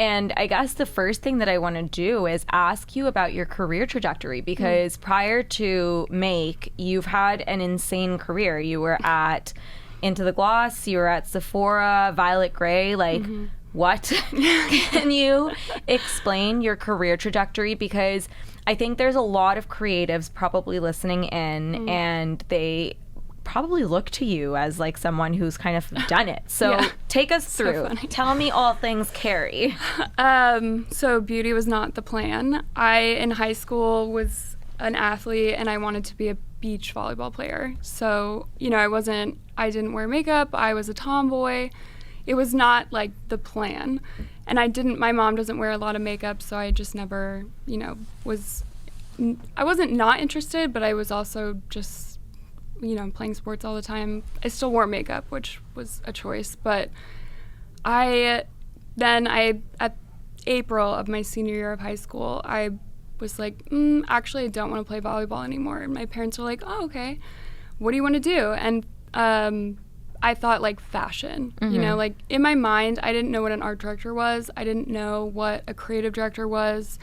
And I guess the first thing that I want to do is ask you about your career trajectory, because prior to Make, you've had an insane career. You were at Into the Gloss, you were at Sephora, Violet Grey, like what? Can you explain your career trajectory? Because I think there's a lot of creatives probably listening in and they probably look to you as like someone who's kind of done it. So take us through. So tell me all things Carrie. So beauty was not the plan. I, in high school, was an athlete and I wanted to be a beach volleyball player. So, you know, I didn't wear makeup. I was a tomboy. It was not like the plan. And my mom doesn't wear a lot of makeup, so I just never, you know, I wasn't not interested, but I was also just, you know, playing sports all the time. I still wore makeup, which was a choice, but at April of my senior year of high school, I was like, actually I don't want to play volleyball anymore. And my parents were like, oh, okay, what do you want to do? And I thought like fashion, you know, like in my mind, I didn't know what an art director was. I didn't know what a creative director was.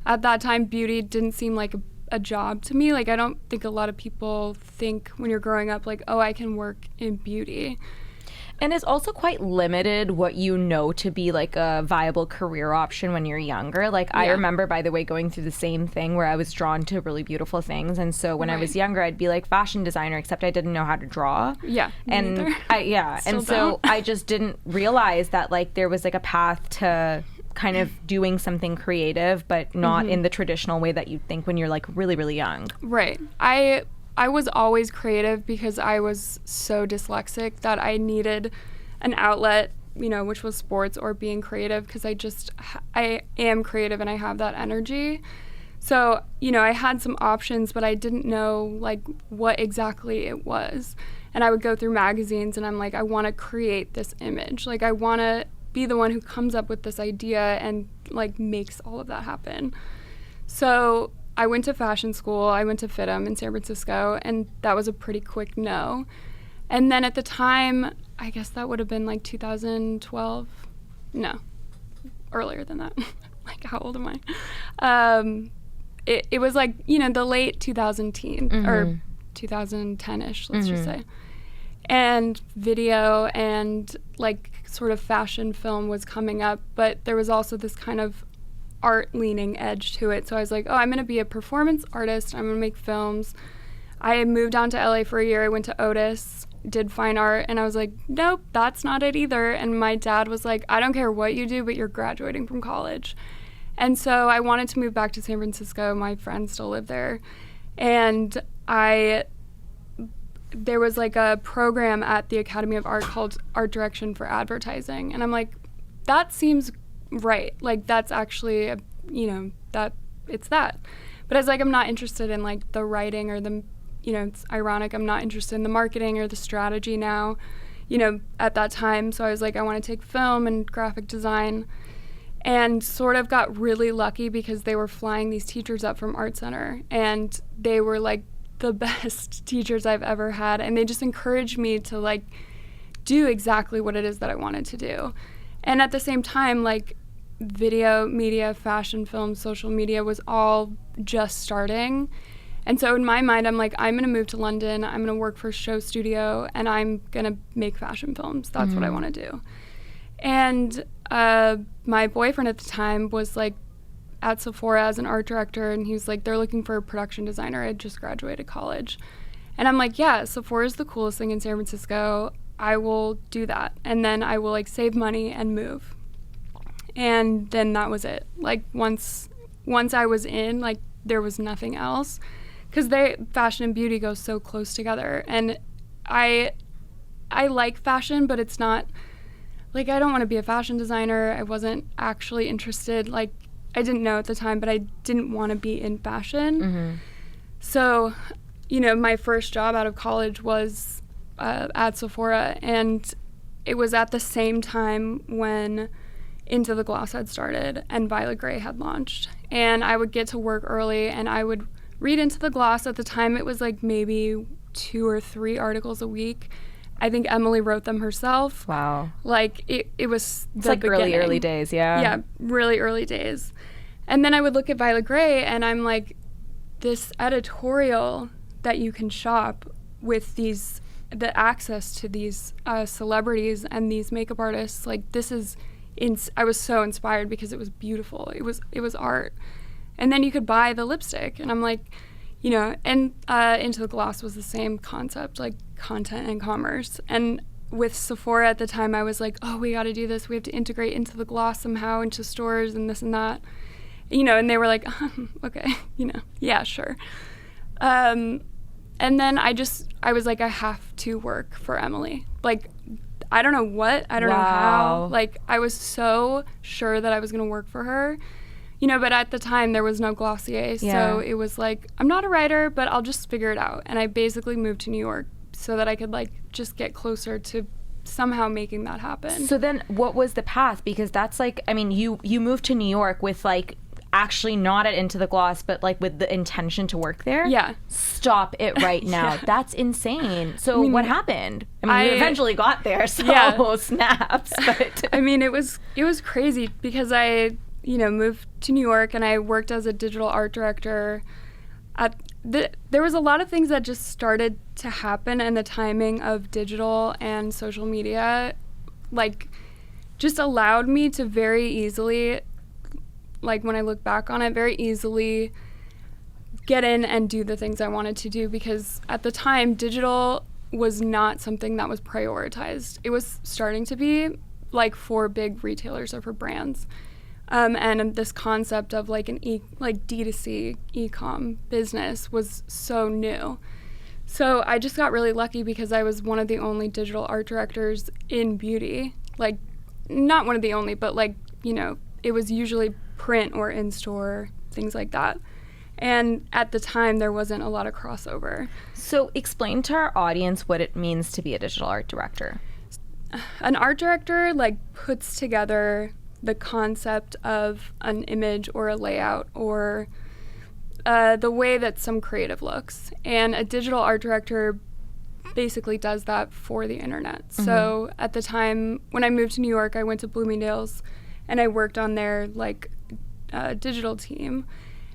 At that time, beauty didn't seem like a job to me. Like, I don't think a lot of people think when you're growing up, like, oh, I can work in beauty. And it's also quite limited what you know to be like a viable career option when you're younger. Like, I remember, by the way, going through the same thing where I was drawn to really beautiful things. And so when I was younger, I'd be like fashion designer, except I didn't know how to draw. Yeah. And so I just didn't realize that like there was like a path to kind of doing something creative, but not in the traditional way that you'd think when you're like really, really young. Right. I was always creative because I was so dyslexic that I needed an outlet, you know, which was sports or being creative, because I am creative and I have that energy. So, you know, I had some options, but I didn't know like what exactly it was. And I would go through magazines and I'm like, I want to create this image. Like, I want to be the one who comes up with this idea and like makes all of that happen. So I went to fashion school. I went to FITM in San Francisco, and that was a pretty quick no. And then at the time, I guess that would have been like 2012. No, earlier than that. Like, how old am I? It was like, you know, the late 2010 or 2010-ish, let's just say. And video and like sort of fashion film was coming up, but there was also this kind of art leaning edge to it. So I was like, oh, I'm going to be a performance artist. I'm going to make films. I moved down to LA for a year. I went to Otis, did fine art, and I was like, nope, that's not it either. And my dad was like, I don't care what you do, but you're graduating from college. And so I wanted to move back to San Francisco. My friends still live there. And there was like a program at the Academy of Art called Art Direction for Advertising. And I'm like, that seems right. Like, that's actually, you know, that it's that. But I was like, I'm not interested in like the writing or the, you know, it's ironic, I'm not interested in the marketing or the strategy now, you know, at that time. So I was like, I want to take film and graphic design, and sort of got really lucky because they were flying these teachers up from Art Center, and they were like the best teachers I've ever had. And they just encouraged me to like do exactly what it is that I wanted to do. And at the same time, like, video, media, fashion, film, social media was all just starting. And so in my mind, I'm like, I'm going to move to London. I'm going to work for a show studio, and I'm going to make fashion films. That's what I want to do. And my boyfriend at the time was, like, at Sephora as an art director, and he was like, they're looking for a production designer. I had just graduated college. And I'm like, yeah, Sephora is the coolest thing in San Francisco. I will do that, and then I will like save money and move. And then that was it. Like, once I was in, like, there was nothing else, because fashion and beauty go so close together. And I like fashion, but it's not like, I don't want to be a fashion designer. I wasn't actually interested. Like, I didn't know at the time, but I didn't want to be in fashion. So, you know, my first job out of college was at Sephora, and it was at the same time when Into the Gloss had started and Violet Grey had launched. And I would get to work early, and I would read Into the Gloss. At the time, it was like maybe 2 or 3 articles a week, I think Emily wrote them herself. Wow. Like, it was It's the like beginning. early days, yeah. Yeah, really early days. And then I would look at Violet Grey, and I'm like, this editorial that you can shop with the access to these celebrities and these makeup artists, like, this is, I was so inspired because it was beautiful. It was art. And then you could buy the lipstick, and I'm like, you know, and Into the Gloss was the same concept, like content and commerce. And with Sephora at the time, I was like, oh, we got to do this. We have to integrate Into the Gloss somehow into stores and this and that. You know, and they were like, okay, you know, yeah, sure. And then I was like, I have to work for Emily. Like, I don't know what, I don't know how. Like, I was so sure that I was going to work for her. You know, but at the time there was no Glossier, so it was like, I'm not a writer, but I'll just figure it out. And I basically moved to New York so that I could like just get closer to somehow making that happen. So then what was the path? Because that's like, I mean, you moved to New York with like, actually not at Into the Gloss, but like with the intention to work there? Yeah. Stop it right now. Yeah. That's insane. So what happened? I mean, you eventually got there, so snaps. But I mean, it was crazy because I, you know, moved to New York and I worked as a digital art director. There was a lot of things that just started to happen, and the timing of digital and social media, like, just allowed me to very easily, like, when I look back on it, very easily get in and do the things I wanted to do, because at the time, digital was not something that was prioritized. It was starting to be, like, for big retailers or for brands. And this concept of like D2C e-com business was so new. So I just got really lucky because I was one of the only digital art directors in beauty. Like, not one of the only, but like, you know, it was usually print or in-store, things like that. And at the time, there wasn't a lot of crossover. So explain to our audience what it means to be a digital art director. An art director like puts together the concept of an image or a layout or the way that some creative looks. And a digital art director basically does that for the internet. Mm-hmm. So at the time when I moved to New York, I went to Bloomingdale's and I worked on their like digital team.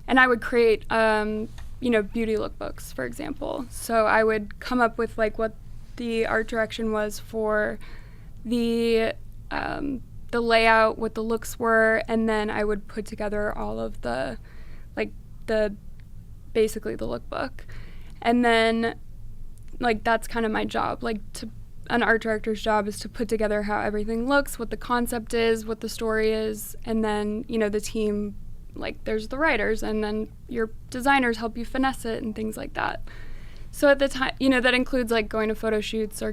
And I would create, you know, beauty lookbooks, for example. So I would come up with like what the art direction was for the layout, what the looks were, and then I would put together all of the basically the lookbook. And then, like, that's kind of my job. Like, an art director's job is to put together how everything looks, what the concept is, what the story is, and then, you know, the team, like, there's the writers, and then your designers help you finesse it and things like that. So at the time, you know, that includes, like, going to photo shoots or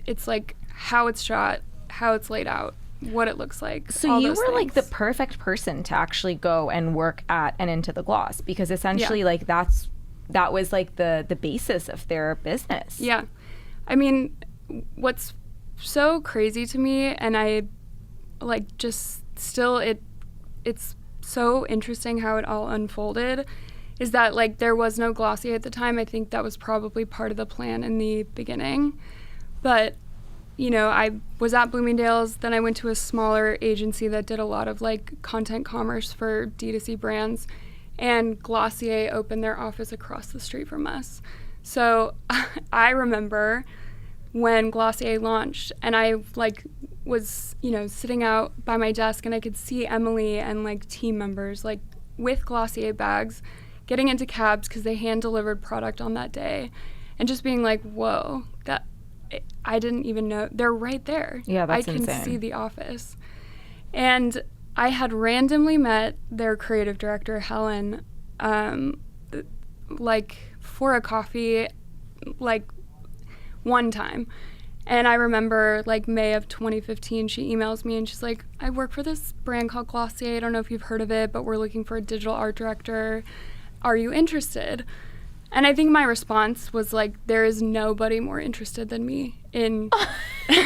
it's, like, how it's shot, how it's laid out, what it looks like. So you were like the perfect person to actually go and work at and Into the Gloss, because essentially like that was like the basis of their business. Yeah. I mean, what's so crazy to me, and I like just still it's so interesting how it all unfolded, is that like there was no Glossier at the time. I think that was probably part of the plan in the beginning. But you know, I was at Bloomingdale's, then I went to a smaller agency that did a lot of like content commerce for D2C brands, and Glossier opened their office across the street from us. So I remember when Glossier launched, and I like was, you know, sitting out by my desk, and I could see Emily and like team members like with Glossier bags getting into cabs because they hand delivered product on that day, and just being like, whoa, that I didn't even know they're right there. Yeah, that's insane. I can see the office. And I had randomly met their creative director, Helen, like for a coffee, like one time. And I remember like May of 2015, she emails me and she's like, I work for this brand called Glossier. I don't know if you've heard of it, but we're looking for a digital art director. Are you interested? And I think my response was like, there is nobody more interested than me in,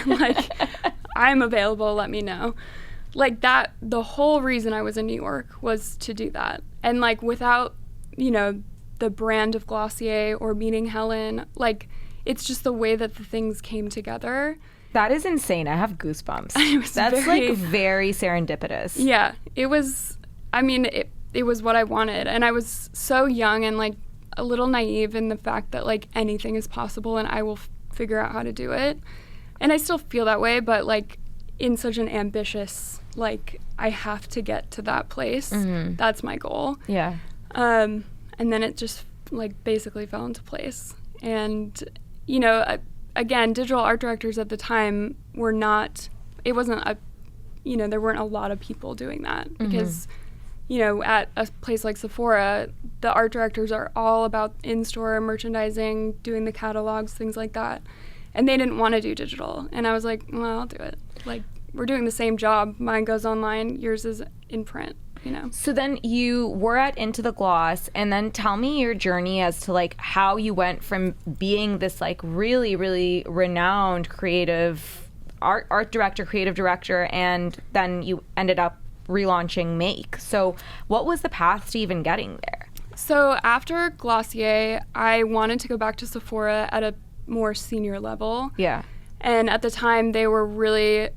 like, I'm available, let me know. Like that, the whole reason I was in New York was to do that. And like without, you know, the brand of Glossier or meeting Helen, like it's just the way that the things came together. That is insane. I have goosebumps. That's like very serendipitous. Yeah, it was, I mean, it was what I wanted. And I was so young and like a little naive in the fact that like anything is possible and I will figure out how to do it. And I still feel that way, but like in such an ambitious, like I have to get to that place. Mm-hmm. That's my goal. Yeah. And then it just like basically fell into place. And, you know, again, digital art directors at the time were not, it wasn't a, you know, there weren't a lot of people doing that because, you know, at a place like Sephora, the art directors are all about in-store merchandising, doing the catalogs, things like that. And they didn't want to do digital. And I was like, well, I'll do it. Like, we're doing the same job. Mine goes online, yours is in print, you know. So then you were at Into the Gloss, and then tell me your journey as to like how you went from being this like really, really renowned creative art director, creative director, and then you ended up relaunching Make. So what was the path to even getting there? So after Glossier, I wanted to go back to Sephora at a more senior level. Yeah. And at the time, they were really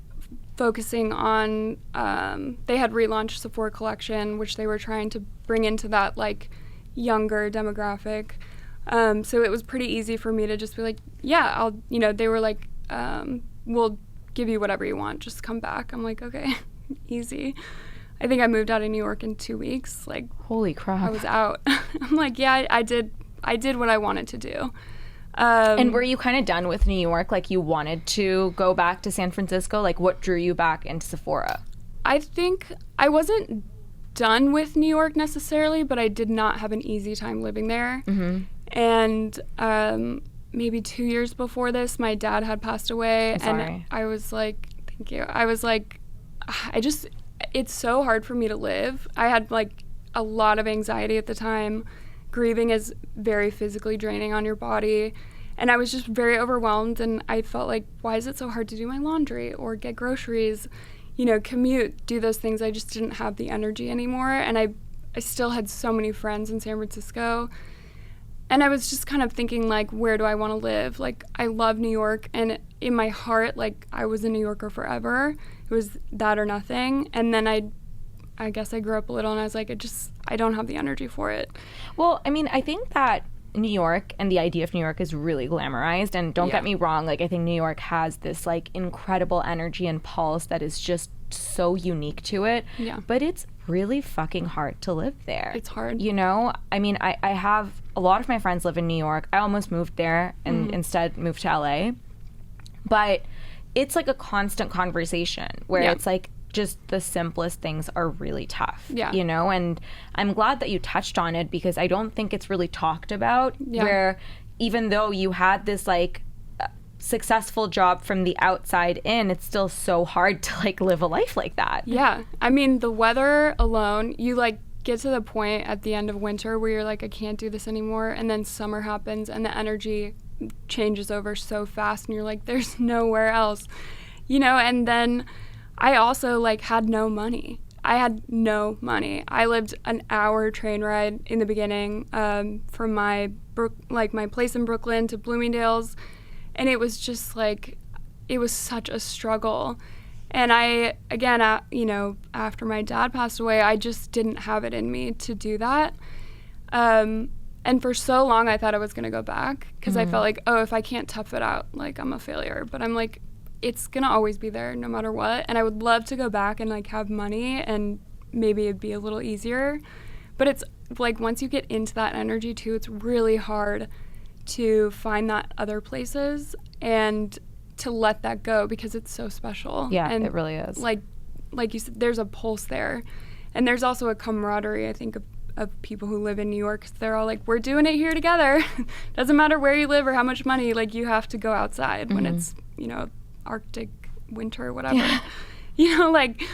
focusing on, they had relaunched Sephora Collection, which they were trying to bring into that like younger demographic. So it was pretty easy for me to just be like, yeah, I'll, you know, they were like, we'll give you whatever you want, just come back. I'm like, okay, easy. I think I moved out of New York in 2 weeks. Like, holy crap. I was out. I'm like, yeah, I did what I wanted to do. And were you kind of done with New York? Like you wanted to go back to San Francisco? Like what drew you back into Sephora? I think I wasn't done with New York necessarily, but I did not have an easy time living there. Mm-hmm. And maybe 2 years before this, my dad had passed away. And I was like, thank you. I was like, it's so hard for me to live. I had like a lot of anxiety at the time. Grieving is very physically draining on your body. And I was just very overwhelmed, and I felt like, why is it so hard to do my laundry or get groceries, you know, commute, do those things? I just didn't have the energy anymore. And I still had so many friends in San Francisco. And I was just kind of thinking, like, where do I want to live? Like, I love New York, and in my heart, like, I was a New Yorker forever. It was that or nothing. And then I guess I grew up a little, and I was like, I don't have the energy for it. Well, I mean, I think that New York and the idea of New York is really glamorized. And don't get me wrong, like, I think New York has this, like, incredible energy and pulse that is just so unique to it. Yeah. But it's really fucking hard to live there. It's hard. You know? I mean, I have a lot of my friends live in New York. I almost moved there and instead moved to LA. But it's like a constant conversation where it's like, just the simplest things are really tough, you know? And I'm glad that you touched on it because I don't think it's really talked about where even though you had this like successful job from the outside in, it's still so hard to like live a life like that. Yeah. I mean, the weather alone, you like get to the point at the end of winter where you're like, I can't do this anymore. And then summer happens and the energy changes over so fast and you're like, there's nowhere else, you know? And then I also like had no money. I had no money. I lived an hour train ride in the beginning from my place in Brooklyn to Bloomingdale's, and it was just like it was such a struggle. And I again, you know, after my dad passed away, I just didn't have it in me to do that. And for so long, I thought I was gonna go back because I felt like, oh, if I can't tough it out, like I'm a failure. But I'm like, it's gonna always be there no matter what, and I would love to go back and like have money and maybe it'd be a little easier, but it's like once you get into that energy too, it's really hard to find that other places and to let that go because it's so special. Yeah, and it really is. Like you said, there's a pulse there, and there's also a camaraderie, I think, of people who live in New York. They're all like, we're doing it here together. Doesn't matter where you live or how much money, like you have to go outside when it's, you know, Arctic winter, whatever. Yeah. You know, like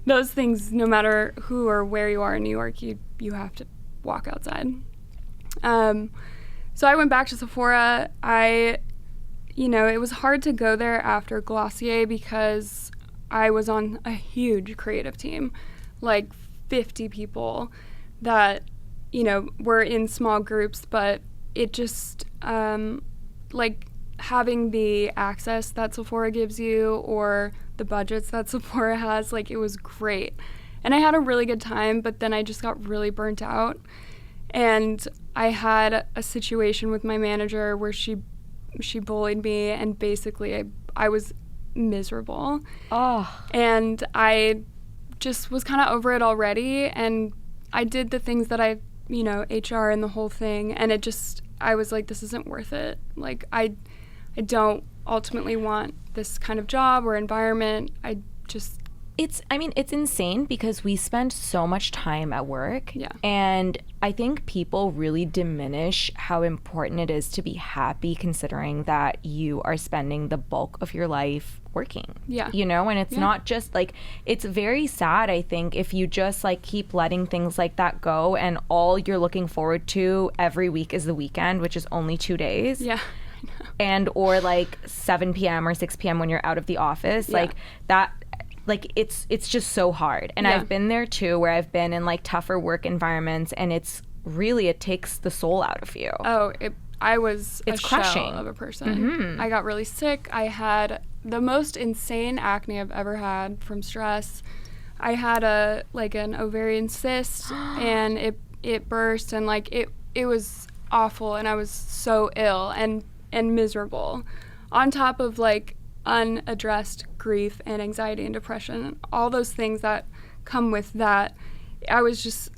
those things, no matter who or where you are in New York, you have to walk outside. So I went back to Sephora. You know, it was hard to go there after Glossier because I was on a huge creative team, like 50 people that, you know, were in small groups, but it just, like, having the access that Sephora gives you or the budgets that Sephora has, like, it was great. And I had a really good time, but then I just got really burnt out. And I had a situation with my manager where she bullied me, and basically I was miserable. Oh. And I just was kind of over it already, and I did the things that I, HR and the whole thing, and I was like, this isn't worth it. Like, I don't ultimately want this kind of job or environment. It's insane because we spend so much time at work. Yeah. And I think people really diminish how important it is to be happy, considering that you are spending the bulk of your life working. Yeah. And it's not just like, it's very sad, I think, if you just like keep letting things like that go and all you're looking forward to every week is the weekend, which is only 2 days. Yeah. And or like 7 p.m. or 6 p.m. when you're out of the office. Yeah. Like that. Like it's just so hard. And I've been there too, where I've been in like tougher work environments, and it takes the soul out of you. Oh, I was it's a crushing. shell of a person. I got really sick. I had the most insane acne I've ever had from stress. I had an ovarian cyst, and it burst, and like it was awful, and I was so ill and miserable, on top of like unaddressed grief and anxiety and depression, all those things that come with that. I was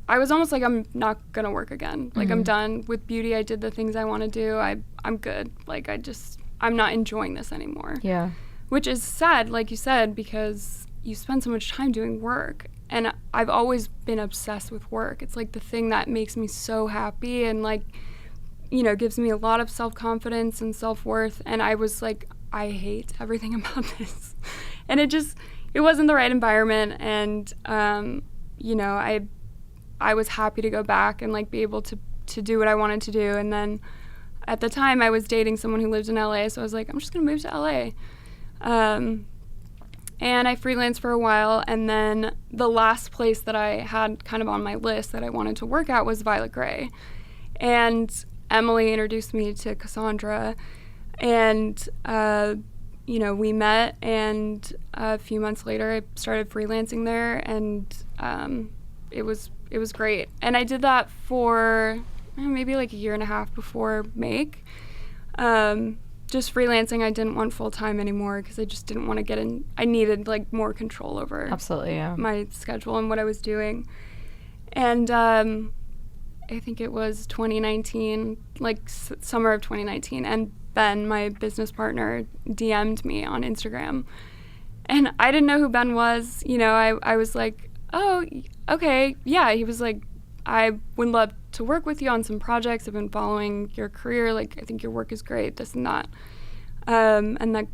almost like, I'm not gonna work again. Like, I'm done with beauty. I did the things I want to do. I'm good. Like, I'm not enjoying this anymore. Yeah. Which is sad, like you said, because you spend so much time doing work. And I've always been obsessed with work. It's like the thing that makes me so happy and like, gives me a lot of self-confidence and self-worth. And I was like, I hate everything about this. And it wasn't the right environment. And, I was happy to go back and like be able to do what I wanted to do. And then at the time I was dating someone who lived in LA. So I was like, I'm just going to move to LA. And I freelanced for a while. And then the last place that I had kind of on my list that I wanted to work at was Violet Grey. And Emily introduced me to Cassandra. And, we met, and a few months later I started freelancing there, and it was great. And I did that for maybe like a year and a half before Make. Just freelancing. I didn't want full-time anymore because I just didn't want to get in. I needed like more control over Absolutely, yeah. my schedule and what I was doing. And I think it was 2019, like summer of 2019, and Ben, my business partner, DM'd me on Instagram. And I didn't know who Ben was. I was like, oh, okay, yeah. He was like, I would love to work with you on some projects. I've been following your career. Like, I think your work is great, this and that. And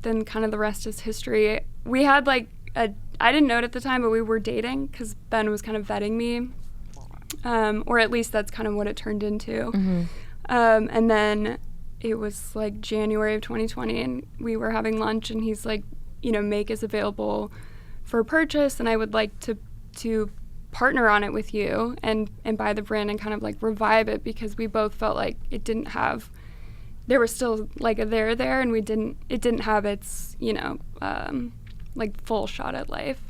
then kind of the rest is history. We had I didn't know it at the time, but we were dating because Ben was kind of vetting me. Or at least that's kind of what it turned into. Mm-hmm. And then it was like January of 2020, and we were having lunch, and he's like, Make is available for purchase, and I would like to partner on it with you and buy the brand and kind of like revive it, because we both felt like there was still like a there, and it didn't have its, like full shot at life.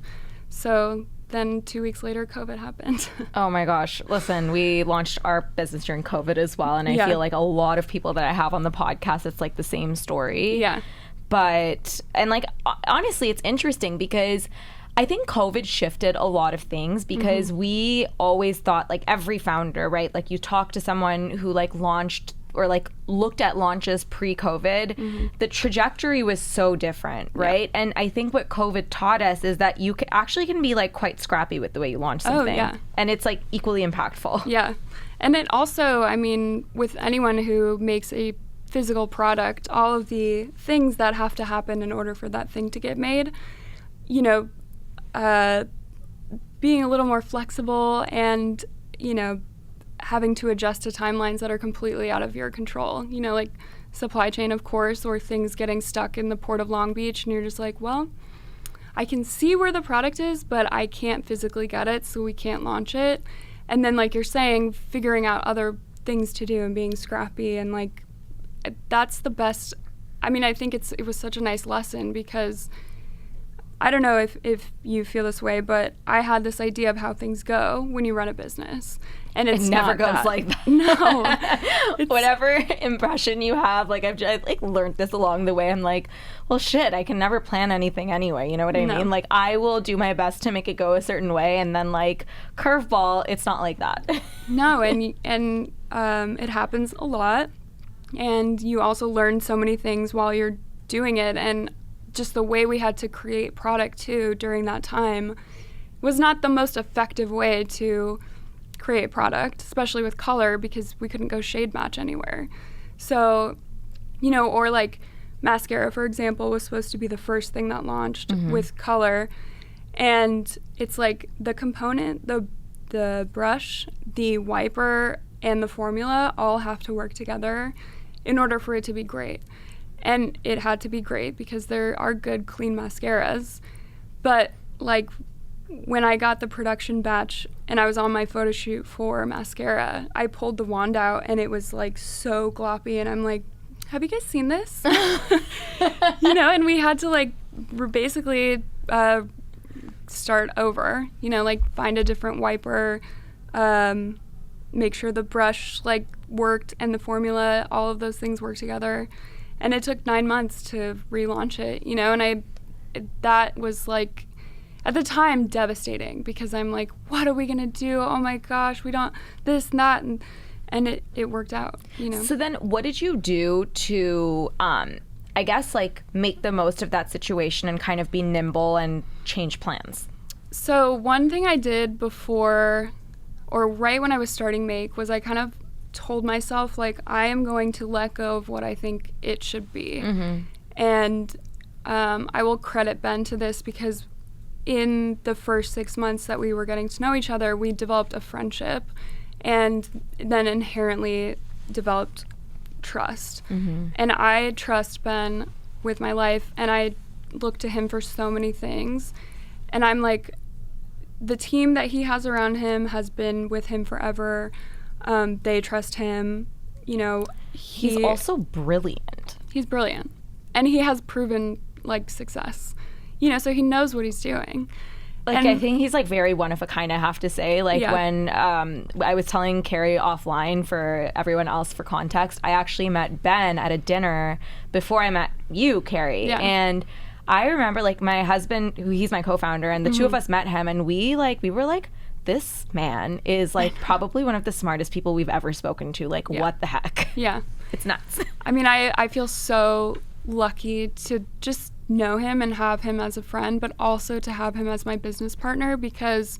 So then 2 weeks later, COVID happened. Oh my gosh. Listen, we launched our business during COVID as well. And I feel like a lot of people that I have on the podcast, it's like the same story. Yeah. But, and like, honestly, it's interesting because I think COVID shifted a lot of things, because we always thought, like every founder, right? Like you talk to someone who like launched or like looked at launches pre-COVID, the trajectory was so different, right? Yeah. And I think what COVID taught us is that you can be like quite scrappy with the way you launch something. Oh, yeah. And it's like equally impactful. Yeah. And it also, with anyone who makes a physical product, all of the things that have to happen in order for that thing to get made, being a little more flexible and, having to adjust to timelines that are completely out of your control, like supply chain, of course, or things getting stuck in the port of Long Beach, and you're just like, well, I can see where the product is, but I can't physically get it, so we can't launch it. And then, like you're saying, figuring out other things to do and being scrappy and like that's the best. I mean, I think it was such a nice lesson, because I don't know if you feel this way, but I had this idea of how things go when you run a business, and it never goes like that. No. Whatever impression you have, like I've like learned this along the way. I'm like, well, shit, I can never plan anything anyway. You know what I mean? Like, I will do my best to make it go a certain way, and then like curveball, it's not like that. No, and it happens a lot, and you also learn so many things while you're doing it, and just the way we had to create product too during that time was not the most effective way to create product, especially with color, because we couldn't go shade match anywhere. So, you know, or like mascara, for example, was supposed to be the first thing that launched with color, and it's like the component, the brush, the wiper, and the formula all have to work together in order for it to be great. And it had to be great because there are good, clean mascaras. But like when I got the production batch and I was on my photo shoot for mascara, I pulled the wand out and it was like so gloppy, and I'm like, have you guys seen this? You know, and we had to like basically start over, you know, like find a different wiper, make sure the brush like worked and the formula, all of those things work together. And it took 9 months to relaunch it, you know, and that was like, at the time, devastating, because I'm like, what are we going to do? Oh my gosh, we don't, this and that, and it worked out, you know. So then what did you do to, I guess, like, make the most of that situation and kind of be nimble and change plans? So one thing I did before, or right when I was starting Make, was I kind of told myself, like, I am going to let go of what I think it should be. And I will credit Ben to this, because in the first 6 months that we were getting to know each other, we developed a friendship, and then inherently developed trust. And I trust Ben with my life, and I look to him for so many things. And I'm like, the team that he has around him has been with him forever. They trust him, you know. He's also brilliant. He's brilliant. And he has proven, like, success. You know, so he knows what he's doing. Like, and I think he's, like, very one of a kind, I have to say. Like, when I was telling Carrie offline, for everyone else for context, I actually met Ben at a dinner before I met you, Carrie. And I remember, like, my husband, he's my co-founder, and the two of us met him, and we were like, this man is like probably one of the smartest people we've ever spoken to. Like, what the heck? Yeah. It's nuts. I mean, I feel so lucky to just know him and have him as a friend, but also to have him as my business partner, because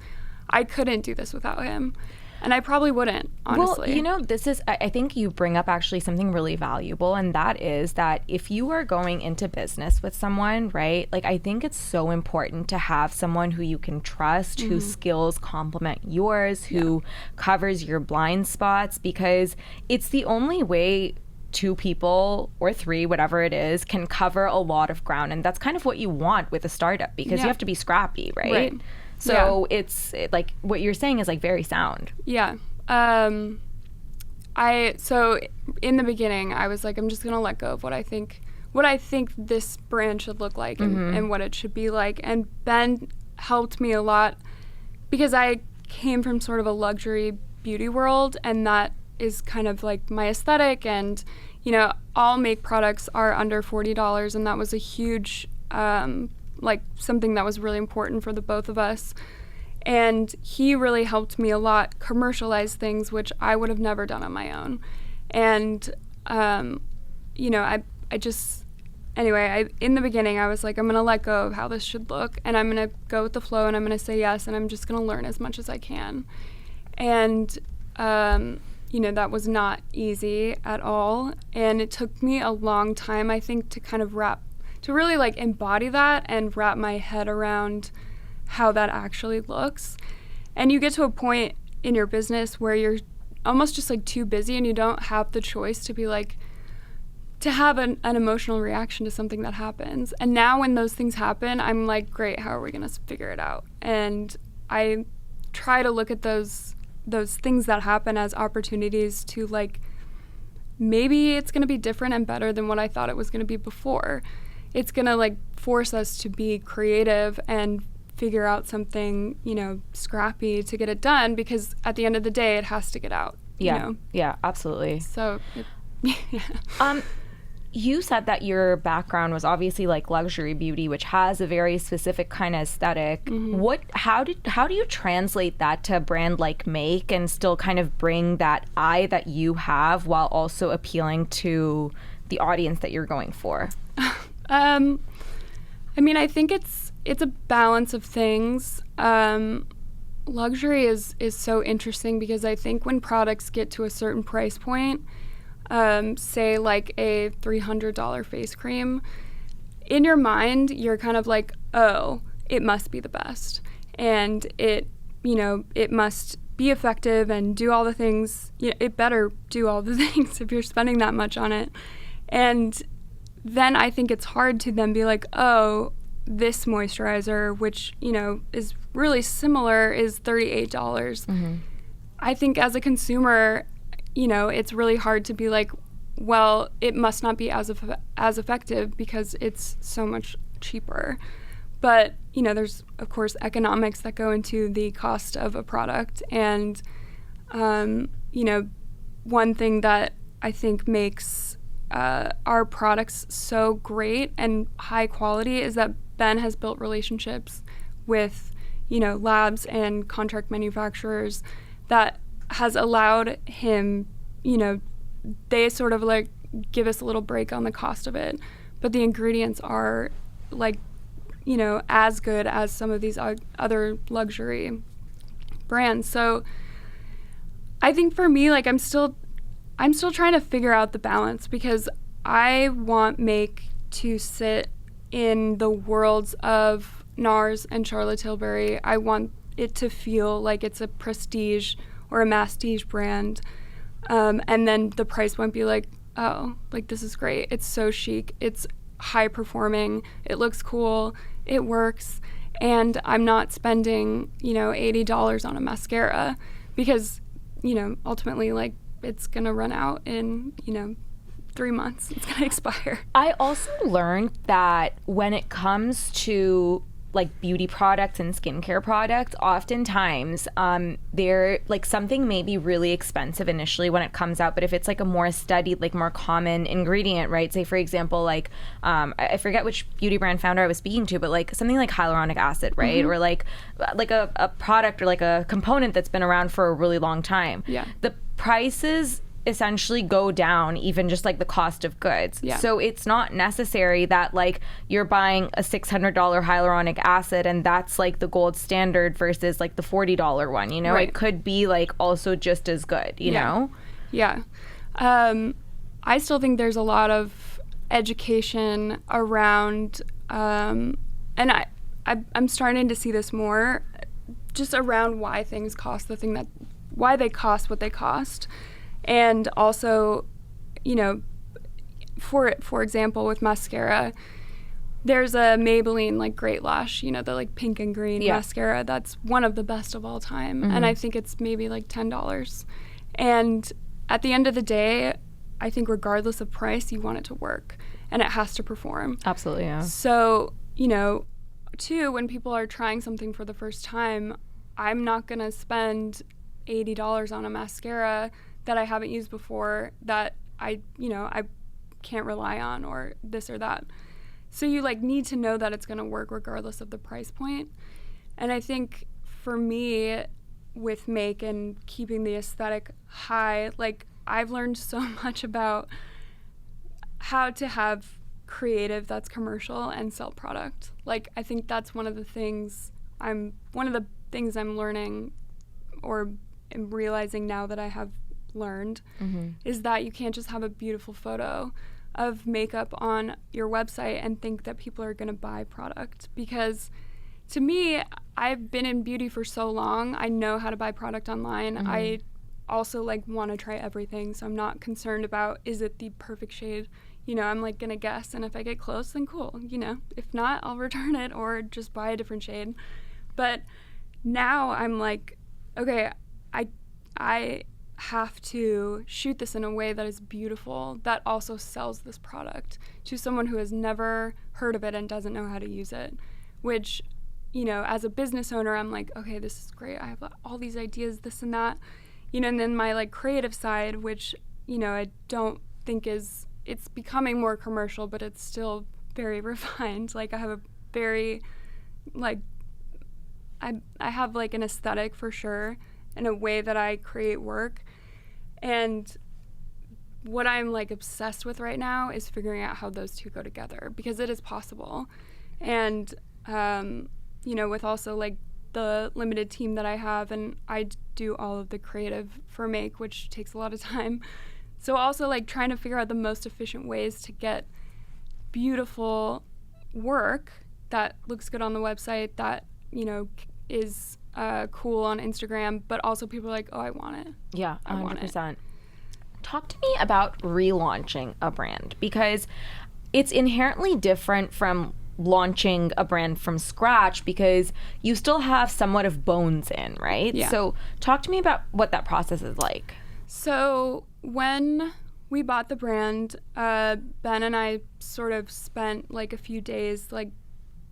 I couldn't do this without him. And I probably wouldn't, honestly. Well, you know, I think you bring up actually something really valuable, and that is that if you are going into business with someone, right, like, I think it's so important to have someone who you can trust, whose skills complement yours, who covers your blind spots, because it's the only way two people or three, whatever it is, can cover a lot of ground. And that's kind of what you want with a startup, because you have to be scrappy, right? So it's like what you're saying is like very sound. Yeah. So in the beginning, I was like, I'm just gonna let go of what I think this brand should look like, and what it should be like. And Ben helped me a lot, because I came from sort of a luxury beauty world, and that is kind of like my aesthetic. And you know, all Make products are under $40, and that was a huge like something that was really important for the both of us. And he really helped me a lot commercialize things, which I would have never done on my own. And you know, I just, anyway, in the beginning I was like, I'm gonna let go of how this should look, and I'm gonna go with the flow, and I'm gonna say yes, and I'm just gonna learn as much as I can. And you know, that was not easy at all, and it took me a long time, I think, to kind of really like embody that and wrap my head around how that actually looks. And you get to a point in your business where you're almost just like too busy, and you don't have the choice to be like, to have an emotional reaction to something that happens. And now when those things happen, I'm like, great, how are we gonna figure it out? And I try to look at those things that happen as opportunities to like maybe it's going to be different and better than what I thought it was going to be before. It's going to like force us to be creative and figure out something, you know, scrappy to get it done, because at the end of the day, it has to get out. Yeah. You know? Yeah, absolutely. So, yeah. You said that your background was obviously like luxury beauty, which has a very specific kind of aesthetic. How do you translate that to a brand like Make and still kind of bring that eye that you have while also appealing to the audience that you're going for? I mean, I think it's a balance of things. Luxury is so interesting because I think when products get to a certain price point, say like a $300 face cream, in your mind, you're kind of like, oh, it must be the best. And it must be effective and do all the things. You know, it better do all the things if you're spending that much on it. And then I think it's hard to then be like, oh, this moisturizer, which, you know, is really similar, is $38. I think as a consumer, you know, it's really hard to be like, well, it must not be as effective because it's so much cheaper. But, you know, there's, of course, economics that go into the cost of a product. And, you know, one thing that I think makes our products so great and high quality is that Ben has built relationships with, you know, labs and contract manufacturers that has allowed him, you know, they sort of like give us a little break on the cost of it, but the ingredients are like, you know, as good as some of these other luxury brands. So I think for me, like I'm still trying to figure out the balance, because I want Make to sit in the worlds of NARS and Charlotte Tilbury. I want it to feel like it's a prestige or a masstige brand, and then the price won't be like, oh, like this is great, it's so chic, it's high performing, it looks cool, it works, and I'm not spending, you know, $80 on a mascara, because, you know, ultimately, like, it's gonna run out in, you know, 3 months. It's gonna expire. I also learned that when it comes to like beauty products and skincare products, oftentimes they're like, something may be really expensive initially when it comes out, but if it's like a more studied, like more common ingredient, right? Say for example, like I forget which beauty brand founder I was speaking to, but like something like hyaluronic acid, right? Or like a product or like a component that's been around for a really long time. Yeah. The prices essentially go down, even just like the cost of goods. Yeah. So it's not necessary that like you're buying a $600 hyaluronic acid and that's like the gold standard versus like the $40 one, you know? Right. It could be like also just as good, you know? Yeah. I still think there's a lot of education around, and I'm starting to see this more, just around why things cost why they cost what they cost. And also, you know, for example, with mascara, there's a Maybelline like Great Lash, you know, the like pink and green mascara that's one of the best of all time. And I think it's maybe like $10. And at the end of the day, I think regardless of price, you want it to work and it has to perform. Absolutely, yeah. So, you know, too, when people are trying something for the first time, I'm not going to spend $80 on a mascara that I haven't used before, that I can't rely on, or this or that. So you like need to know that it's going to work regardless of the price point. And I think for me with Make and keeping the aesthetic high, like I've learned so much about how to have creative that's commercial and sell product. Like I think that's one of the things I'm learning, or am realizing now that I have learned, is that you can't just have a beautiful photo of makeup on your website and think that people are going to buy product. Because to me, I've been in beauty for so long, I know how to buy product online. I also like want to try everything, so I'm not concerned about, is it the perfect shade? You know, I'm like gonna guess, and if I get close, then cool, you know. If not, I'll return it or just buy a different shade. But now I'm like, okay, I have to shoot this in a way that is beautiful, that also sells this product to someone who has never heard of it and doesn't know how to use it, which, you know, as a business owner, I'm like, okay, this is great. I have all these ideas, this and that, you know, and then my like creative side, which, you know, I don't think it's becoming more commercial, but it's still very refined. Like I have a very, like, I have like an aesthetic for sure and a way that I create work. And what I'm like obsessed with right now is figuring out how those two go together, because it is possible. And, you know, with also like the limited team that I have, and I do all of the creative for Make, which takes a lot of time. So also like trying to figure out the most efficient ways to get beautiful work that looks good on the website, that, you know, is cool on Instagram, but also people are like, oh, I want it. Yeah, 100%. Talk to me about relaunching a brand, because it's inherently different from launching a brand from scratch, because you still have somewhat of bones in, right? Yeah. So talk to me about what that process is like. So when we bought the brand, Ben and I sort of spent like a few days like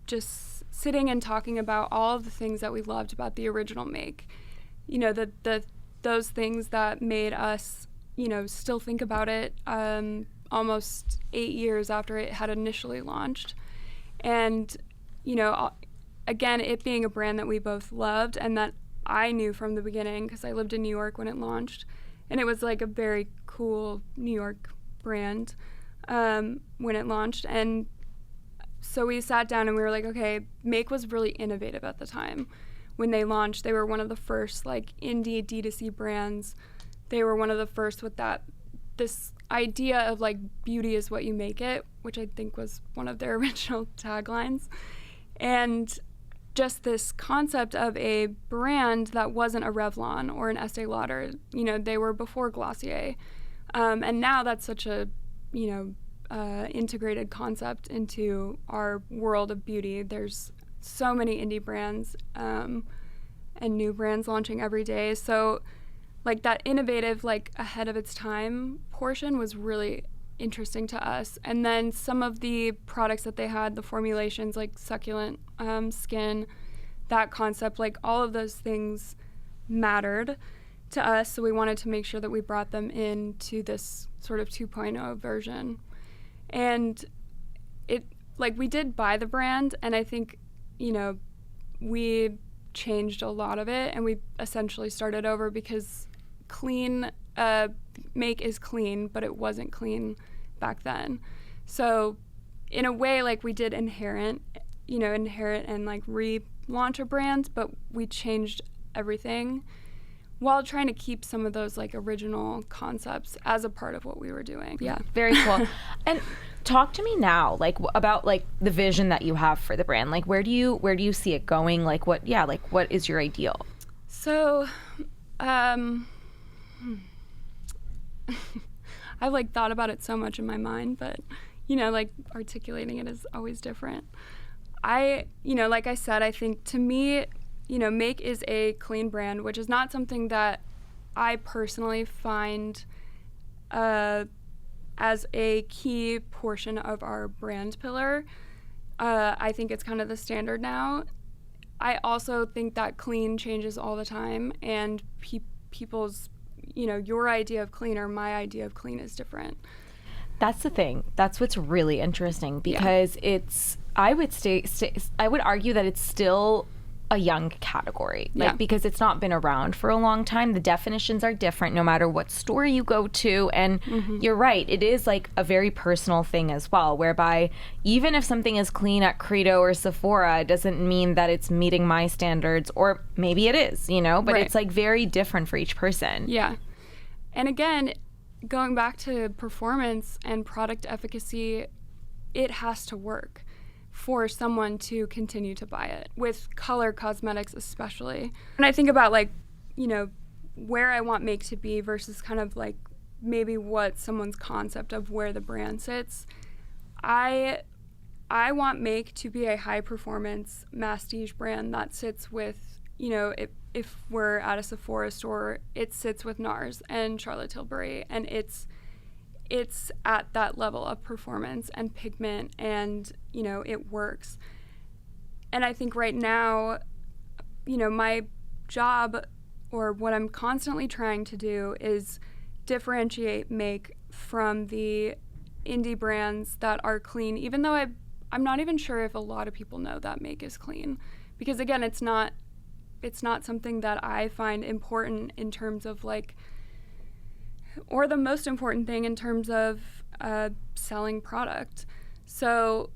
just sitting and talking about all of the things that we loved about the original Make. You know, those things that made us, you know, still think about it almost 8 years after it had initially launched. And, you know, again, it being a brand that we both loved and that I knew from the beginning, because I lived in New York when it launched. And it was like a very cool New York brand when it launched. And so we sat down and we were like, okay, Make was really innovative at the time. When they launched, they were one of the first like indie D2C brands. They were one of the first with this idea of like beauty is what you make it, which I think was one of their original taglines. And just this concept of a brand that wasn't a Revlon or an Estee Lauder. You know, they were before Glossier. And now that's such a, you know, integrated concept into our world of beauty. There's so many indie brands and new brands launching every day. So like that innovative, like ahead of its time portion was really interesting to us. And then some of the products that they had, the formulations like succulent skin, that concept, like all of those things mattered to us. So we wanted to make sure that we brought them into this sort of 2.0 version. And it, like, we did buy the brand, and I think, you know, we changed a lot of it, and we essentially started over, because Make is clean, but it wasn't clean back then. So in a way, like, we did inherit and like relaunch a brand, but we changed everything while trying to keep some of those like original concepts as a part of what we were doing. Yeah. Very cool. And talk to me now, like about like the vision that you have for the brand. Like where do you see it going? Like what is your ideal? So, I've like thought about it so much in my mind, but you know, like articulating it is always different. Like I said, I think to me, you know, Make is a clean brand, which is not something that I personally find as a key portion of our brand pillar. I think it's kind of the standard now. I also think that clean changes all the time, and people's, you know, your idea of clean or my idea of clean is different. That's the thing. That's what's really interesting, because I would argue that it's still a young category, because it's not been around for a long time. The definitions are different no matter what store you go to, and you're right, it is like a very personal thing as well, whereby even if something is clean at Credo or Sephora, it doesn't mean that it's meeting my standards, or maybe it is, you know, but it's like very different for each person. Yeah. And again, going back to performance and product efficacy, it has to work for someone to continue to buy it, with color cosmetics especially. And I think about like, you know, where I want Make to be versus kind of like maybe what someone's concept of where the brand sits. I want Make to be a high performance masstige brand that sits with, you know, if we're at a Sephora store, it sits with NARS and Charlotte Tilbury, and it's at that level of performance and pigment, and, you know, it works. And I think right now, you know, my job, or what I'm constantly trying to do, is differentiate make from the indie brands that are clean, even though I'm not even sure if a lot of people know that make is clean. Because again, it's not something that I find important in terms of like, or the most important thing in terms of selling product. So,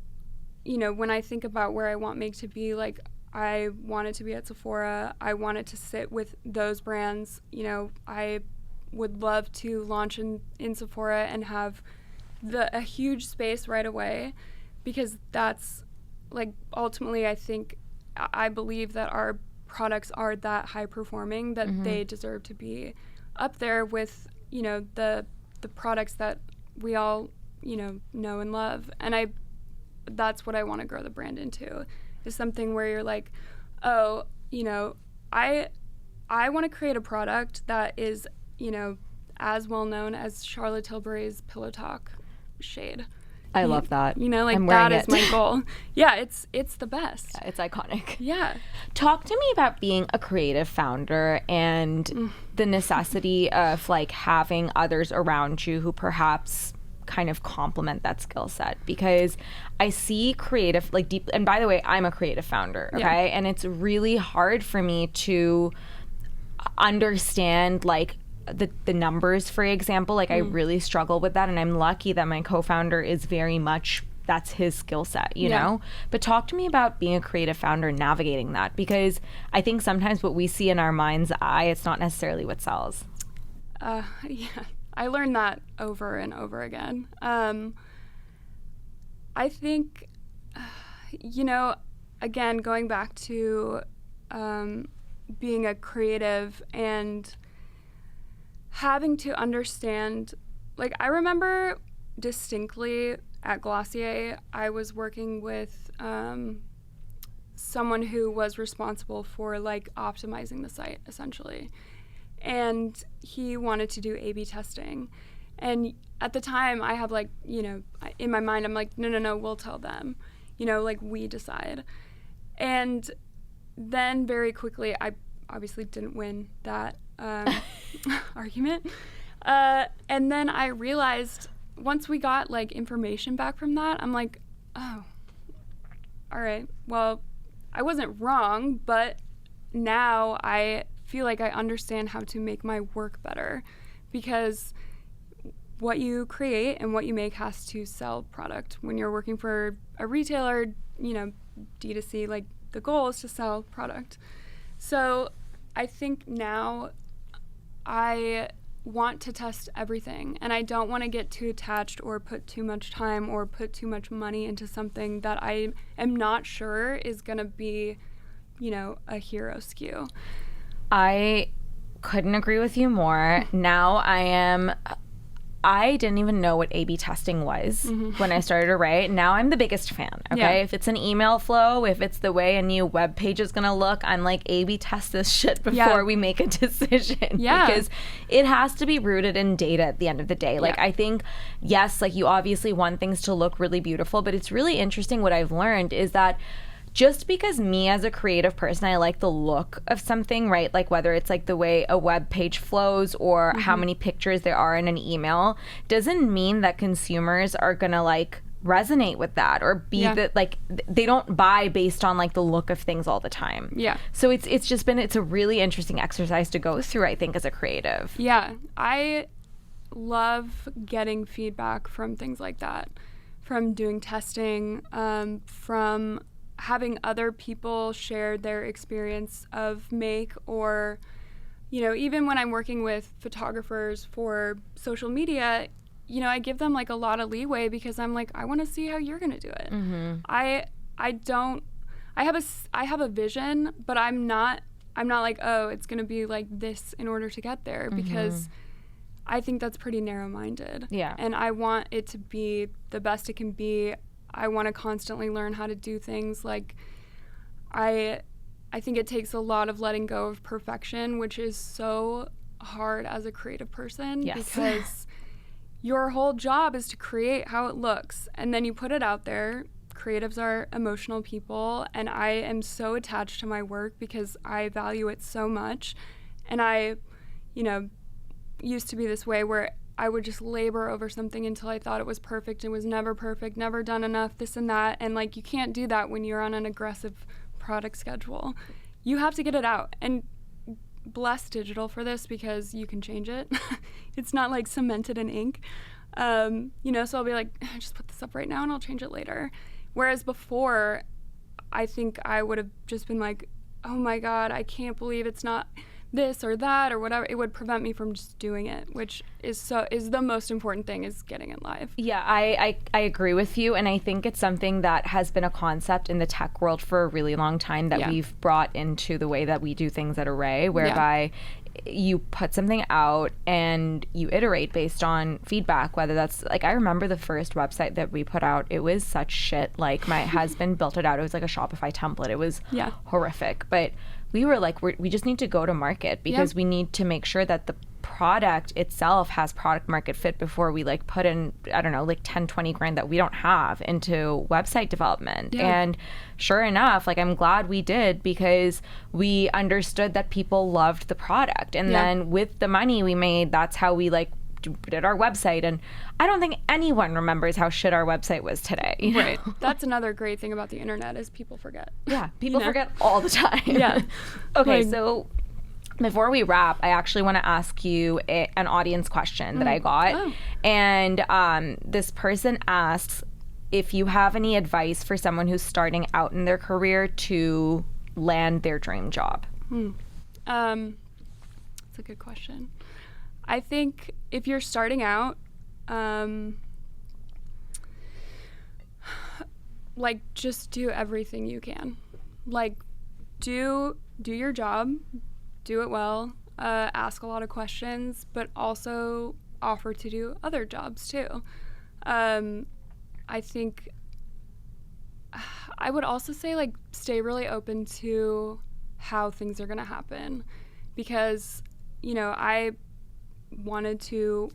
you know, when I think about where I want make to be, like, I want it to be at Sephora. I want it to sit with those brands. You know, I would love to launch in Sephora and have a huge space right away, because that's, like, ultimately I believe that our products are that high performing that they deserve to be up there with, you know, the products that we all, you know and love. And that's what I want to grow the brand into, is something where you're like, oh, you know, I want to create a product that is, you know, as well known as Charlotte Tilbury's Pillow Talk shade. I love that. You know, like, that is my goal. Yeah, it's the best. Yeah, it's iconic. Yeah. Talk to me about being a creative founder and the necessity of, like, having others around you who perhaps kind of complement that skill set, because I see creative, like, deep, and by the way, I'm a creative founder, okay? Yeah. And it's really hard for me to understand, like, the numbers, for example. Like, I really struggle with that, and I'm lucky that my co-founder is very much, that's his skill set, you know? But talk to me about being a creative founder and navigating that, because I think sometimes what we see in our mind's eye, it's not necessarily what sells. Yeah. I learned that over and over again. I think, you know, again, going back to being a creative and having to understand, like, I remember distinctly at Glossier, I was working with someone who was responsible for, like, optimizing the site, essentially. And he wanted to do A/B testing. And at the time, I have, like, you know, in my mind, I'm like, no, we'll tell them. You know, like, we decide. And then very quickly, I obviously didn't win that argument. And then I realized, once we got, like, information back from that, I'm like, oh, all right, well, I wasn't wrong, but now I feel like I understand how to make my work better, because what you create and what you make has to sell product. When you're working for a retailer, you know, D2C, like, the goal is to sell product. So I think now I want to test everything, and I don't want to get too attached or put too much time or put too much money into something that I am not sure is going to be, you know, a hero SKU. I couldn't agree with you more. Now I didn't even know what A/B testing was when I started to write. Now I'm the biggest fan, okay? Yeah. If it's an email flow, if it's the way a new web page is going to look, I'm like, A/B test this shit before we make a decision. Yeah. Because it has to be rooted in data at the end of the day. Like, I think, yes, like, you obviously want things to look really beautiful, but it's really interesting. What I've learned is that just because me as a creative person, I like the look of something, right? Like, whether it's, like, the way a web page flows or how many pictures there are in an email, doesn't mean that consumers are gonna, like, resonate with that or be that, like, they don't buy based on, like, the look of things all the time. Yeah. So it's a really interesting exercise to go through, I think, as a creative. Yeah. I love getting feedback from things like that, from doing testing, from having other people share their experience of make, or, you know, even when I'm working with photographers for social media, you know, I give them, like, a lot of leeway, because I'm like, I want to see how you're going to do it. I have a vision, but I'm not like, oh, it's going to be like this in order to get there, because I think that's pretty narrow-minded. Yeah. And I want it to be the best it can be. I want to constantly learn how to do things. Like, I I think it takes a lot of letting go of perfection, which is so hard as a creative person. Yes. Because your whole job is to create how it looks, and then you put it out there. Creatives are emotional people, and I am so attached to my work because I value it so much. And I, used to be this way where I would just labor over something until I thought it was perfect and was never perfect, never done enough, this and that. And like, you can't do that when you're on an aggressive product schedule. You have to get it out. And bless digital for this because you can change it. It's not like cemented in ink. So I'll be like, just put this up right now and I'll change it later. Whereas before, I think I would have just been like, oh my God, I can't believe it's not this or that or whatever. It would prevent me from just doing it, which is the most important thing, is getting it live. Yeah, I agree with you, and I think it's something that has been a concept in the tech world for a really long time that we've brought into the way that we do things at Array, whereby you put something out and you iterate based on feedback, whether that's like, I remember the first website that we put out, it was such shit. Like, my husband built it out. It was like a Shopify template. It was horrific. But we were like, we just need to go to market because we need to make sure that the product itself has product market fit before we like put in, I don't know, like 10, 20 grand that we don't have into website development. Yeah. And sure enough, like, I'm glad we did because we understood that people loved the product. And then with the money we made, that's how we like did our website. And I don't think anyone remembers how shit our website was today. Right. That's another great thing about the internet is people forget. Yeah. People forget all the time. Yeah. Okay. So before we wrap, I actually want to ask you an audience question that I got. Oh. And this person asks if you have any advice for someone who's starting out in their career to land their dream job. That's a good question. I think if you're starting out, like, just do everything you can. Like, do your job, do it well, ask a lot of questions, but also offer to do other jobs too. I think I would also say, like, stay really open to how things are going to happen, because, I wanted to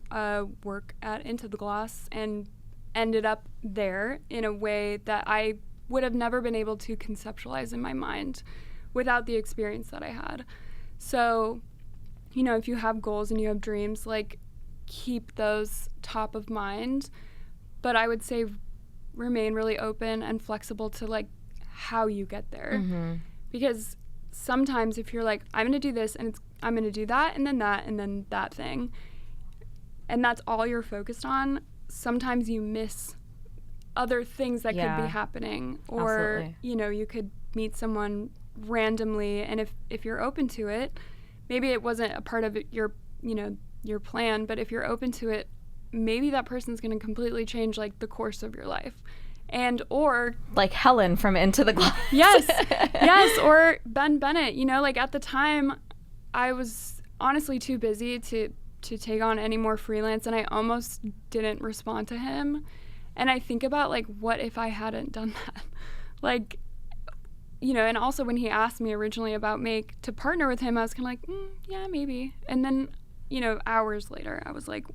work at Into the Gloss and ended up there in a way that I would have never been able to conceptualize in my mind without the experience that I had. So, if you have goals and you have dreams, like, keep those top of mind. But I would say remain really open and flexible to, like, how you get there. Mm-hmm. Because sometimes if you're like, I'm going to do this and I'm going to do that and then that thing, and that's all you're focused on, sometimes you miss other things that could be happening. Or, absolutely. You could meet someone randomly, and if you're open to it, maybe it wasn't a part of your plan, but if you're open to it, maybe that person's going to completely change, like, the course of your life. And or like Helen from Into the Gloss. Yes, or Ben Bennett. Like, at the time, I was honestly too busy to take on any more freelance, and I almost didn't respond to him. And I think about, like, what if I hadn't done that? Like, and also when he asked me originally about Make to partner with him, I was kind of like, yeah, maybe. And then, hours later, I was like,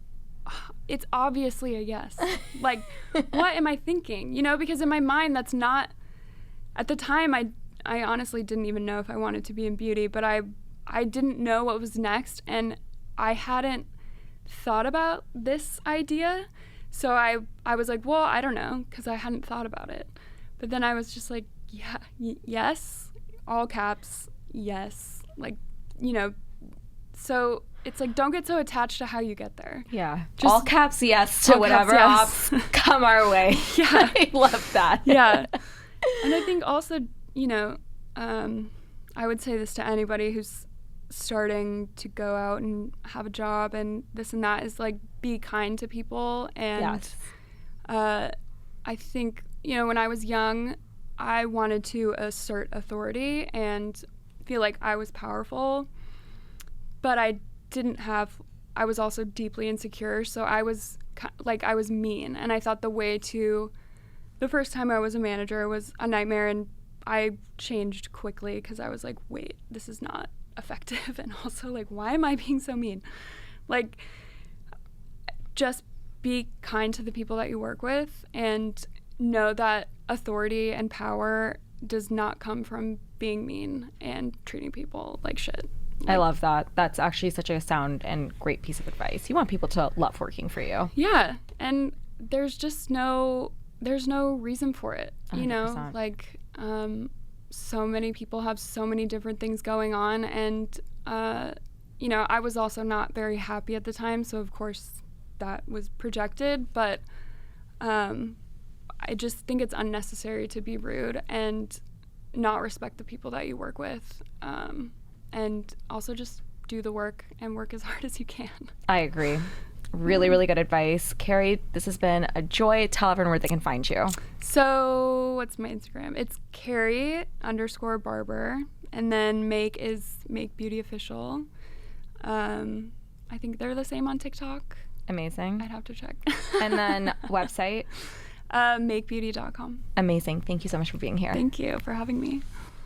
it's obviously a yes. Like, what am I thinking? Because in my mind, that's not, at the time, I honestly didn't even know if I wanted to be in beauty, but I didn't know what was next, and I hadn't thought about this idea. So I was like, well, I don't know, because I hadn't thought about it. But then I was just like, yeah, yes, all caps, yes. Like, so it's like, don't get so attached to how you get there. Yeah. Just all caps yes to whatever caps, yes. ops come our way. Yeah. I love that. Yeah. And I think also, I would say this to anybody who's starting to go out and have a job and this and that, is, like, be kind to people. And I think, when I was young, I wanted to assert authority and feel like I was powerful, but I was also deeply insecure, so I was mean, and I thought the first time I was a manager was a nightmare, and I changed quickly because I was like, wait, this is not effective. And also, like, why am I being so mean? Like, just be kind to the people that you work with and know that authority and power does not come from being mean and treating people like shit. I love that. That's actually such a sound and great piece of advice. You want people to love working for you. Yeah. And there's no reason for it. 100%. You know, like, so many people have so many different things going on. And, you know, I was also not very happy at the time. So, of course, that was projected. But I just think it's unnecessary to be rude and not respect the people that you work with. And also just do the work and work as hard as you can. I agree. Really, really good advice. Carrie, this has been a joy. Tell everyone where they can find you. So what's my Instagram? It's Carrie_Barber. And then Make is Make Beauty Official. I think they're the same on TikTok. Amazing. I'd have to check. And then website? Makebeauty.com. Amazing. Thank you so much for being here. Thank you for having me.